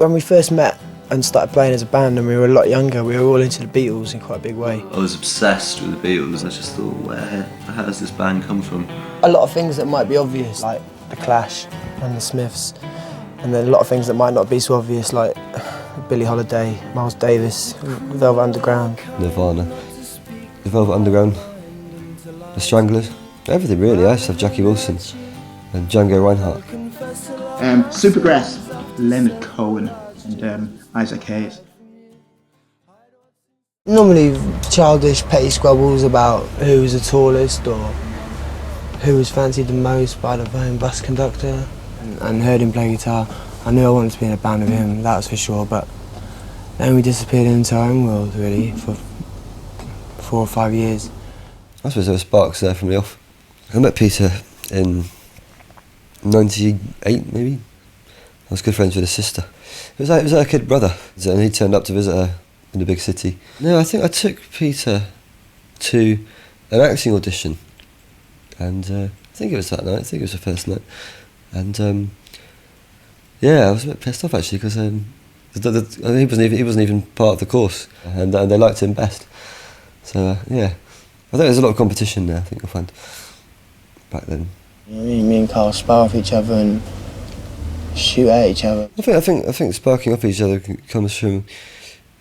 When we first met and started playing as a band and we were a lot younger, we were all into the Beatles in quite a big way. I was obsessed with the Beatles. I just thought, where the hell has this band come from? A lot of things that might be obvious, like the Clash and the Smiths, and then a lot of things that might not be so obvious, like Billie Holiday, Miles Davis, Velvet Underground. Nirvana, the Velvet Underground, the Stranglers, everything really. I used to have Jackie Wilson and Django Reinhardt. Supergrass, Leonard Cohen and Isaac Hayes. Normally childish petty squabbles about who was the tallest or who was fancied the most by the bus conductor, and heard him play guitar. I knew I wanted to be in a band with him, that was for sure, but then we disappeared into our own world really for 4 or 5 years. I suppose there were sparks there from the off. I met Peter in 98 maybe. I was good friends with his sister. It was her kid brother, and he turned up to visit her in the big city. No, I think I took Peter to an acting audition, and I think it was that night. I think it was the first night, and yeah, I was a bit pissed off actually because he wasn't even part of the course, and they liked him best. So yeah, I think there's a lot of competition there. I think you'll find back then. Me and Carl spar off each other and shoot at each other. I think sparking off each other comes from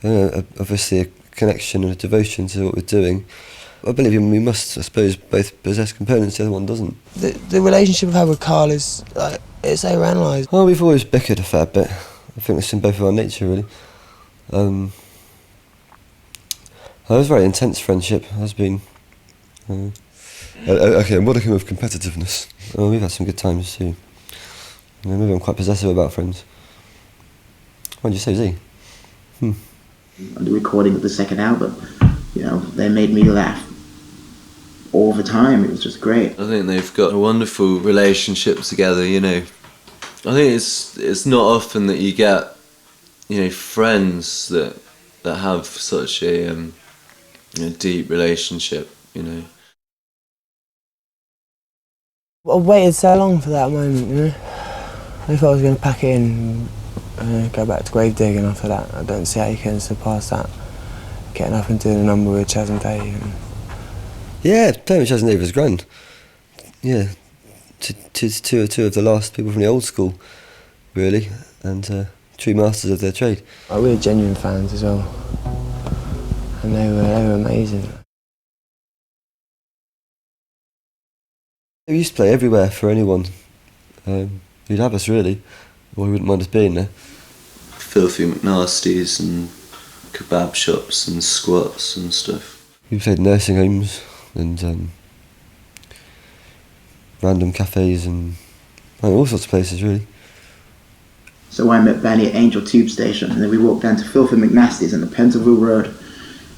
obviously a connection and a devotion to what we're doing. I believe we must, I suppose, both possess components, the other one doesn't. The relationship I've had with Carl is like, it's overanalyzed. Oh, we've always bickered a fair bit. I think it's in both of our nature really. It was a very intense friendship. It has been. Okay, I'm modicum of competitiveness. We've had some good times too. Maybe I'm quite possessive about friends. What did you say, Z? On the recording of the second album, they made me laugh all the time. It was just great. I think they've got a wonderful relationship together, I think it's not often that you get, friends that have such a deep relationship, I waited so long for that moment, I thought I was going to pack it in and go back to grave digging after that. I don't see how you can surpass that. Getting up and doing a number with Chas and Dave. Yeah, playing with Chas and Dave was grand. Yeah, two of the last people from the old school, really, and true masters of their trade. We were genuine fans as well, and they were amazing. We used to play everywhere for anyone who'd have us really, or who wouldn't mind us being there. Filthy McNasties and kebab shops and squats and stuff. We played nursing homes and random cafes and all sorts of places really. So I met Benny at Angel Tube Station, and then we walked down to Filthy McNasties on the Pentonville Road,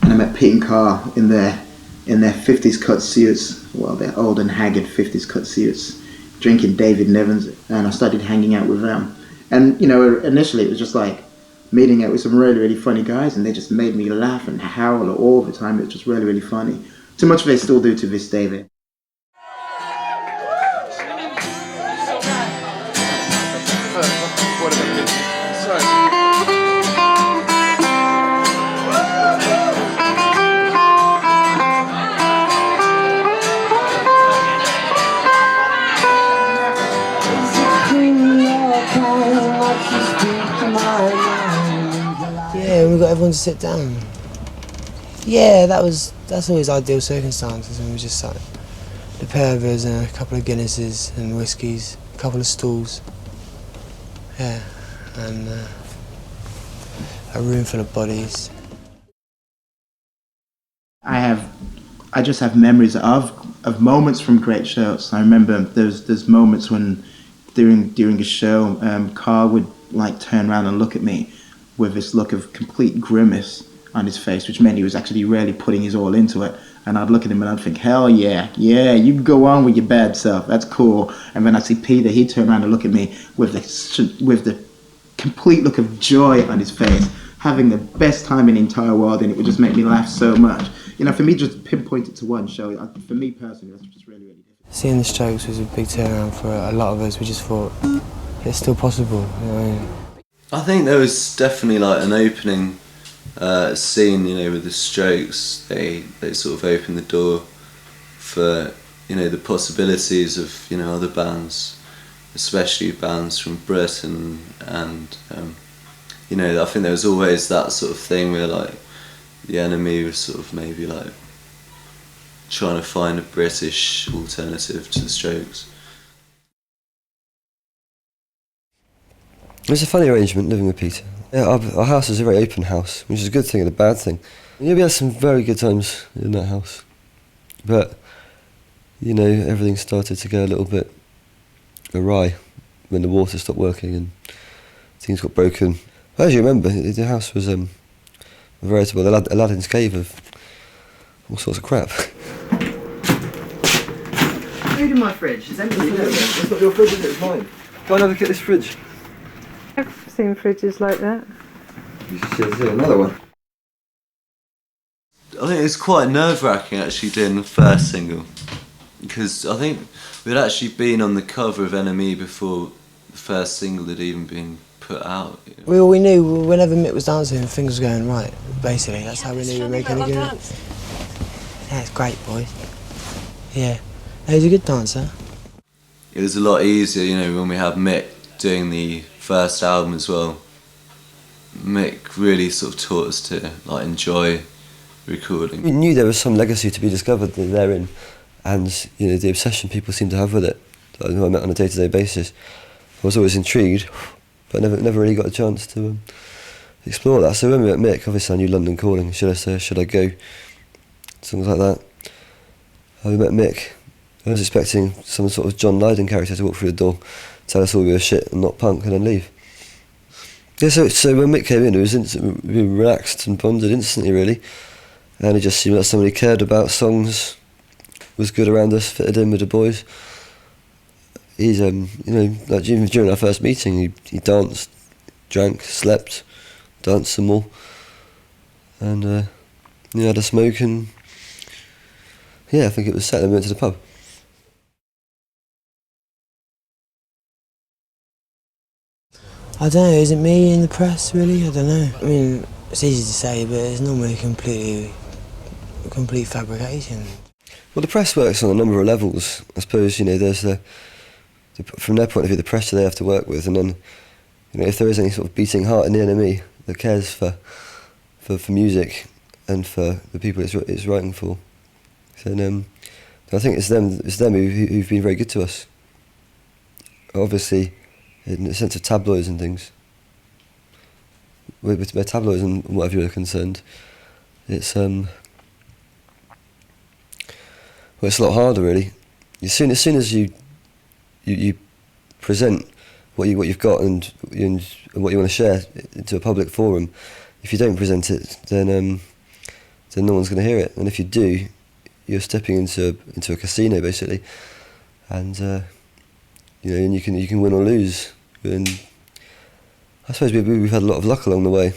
and I met Pete and Carl in their 50s cut suits, well, their old and haggard 50s cut suits, drinking David Nevins, and I started hanging out with them. And, initially it was just like meeting out with some really, really funny guys, and they just made me laugh and howl all the time. It was just really, really funny. Too much they still do to this day there. Yeah, we got everyone to sit down. Yeah, that's always ideal circumstances, and it was just like the pair of us and a couple of Guinnesses and whiskies, a couple of stools. Yeah, and a room full of bodies. I just have memories of moments from great shows. I remember there's moments when during a show, Carl would turn around and look at me with this look of complete grimace on his face, which meant he was actually really putting his all into it. And I'd look at him and I'd think, hell yeah, you go on with your bad self, that's cool. And then I'd see Peter, he'd turn around and look at me with the complete look of joy on his face, having the best time in the entire world, and it would just make me laugh so much. For me, just pinpoint it to one show, for me personally, that's just really, really difficult. Seeing the Strokes was a big turnaround for a lot of us. We just thought, it's still possible, I think there was definitely like an opening scene, you know, with the Strokes. They sort of opened the door for, you know, the possibilities of, you know, other bands, especially bands from Britain, and you know, I think there was always that sort of thing where like the Enemy was sort of maybe like trying to find a British alternative to the Strokes. It was a funny arrangement living with Peter. Yeah, our house was a very open house, which is a good thing and a bad thing. Yeah, we had some very good times in that house, but you know, everything started to go a little bit awry when the water stopped working and things got broken. As you remember, the house was a veritable Aladdin's cave of all sorts of crap. Food in my fridge. It's empty. It's not your fridge, is it? It's mine. Go and have a look at this fridge. I've seen fridges like that. You should see another one. I think it was quite nerve-wracking actually doing the first single, because I think we'd actually been on the cover of NME before the first single had even been put out. We knew whenever Mick was dancing, things were going right, basically. That's how we knew we were making a good... Yeah, it's great, boys. Yeah. He's a good dancer. It was a lot easier, you know, when we had Mick doing the first album as well. Mick really sort of taught us to like enjoy recording. We knew there was some legacy to be discovered therein, and you know, the obsession people seem to have with it, that I met on a day-to-day basis. I was always intrigued, but never really got a chance to explore that. So when we met Mick, obviously I knew London Calling, Should I Stay, Should I Go, songs like that. We met Mick. I was expecting some sort of John Lydon character to walk through the door, tell us all we were shit and not punk, and then leave. Yeah, so when Mick came in, it was we relaxed and bonded instantly, really, and it just seemed like somebody cared about songs, was good around us, fitted in with the boys. He's you know, like even during our first meeting, he danced, drank, slept, danced some more, and you know, had a smoke, and yeah, I think it was set. Then we went to the pub. I don't know, is it me in the press, really? I don't know. I mean, it's easy to say, but it's normally a complete fabrication. Well, the press works on a number of levels. I suppose, you know, there's from their point of view, the pressure they have to work with, and then, you know, if there is any sort of beating heart in the NME that cares for music and for the people it's writing for, then I think it's them who've been very good to us. Obviously, in the sense of tabloids and things, with tabloids and whatever you're concerned, it's well, it's a lot harder, really. As soon as you present what you've got and what you want to share into a public forum, if you don't present it, then no one's going to hear it. And if you do, you're stepping into a casino, basically, and you know, and you can win or lose. And I suppose we've had a lot of luck along the way.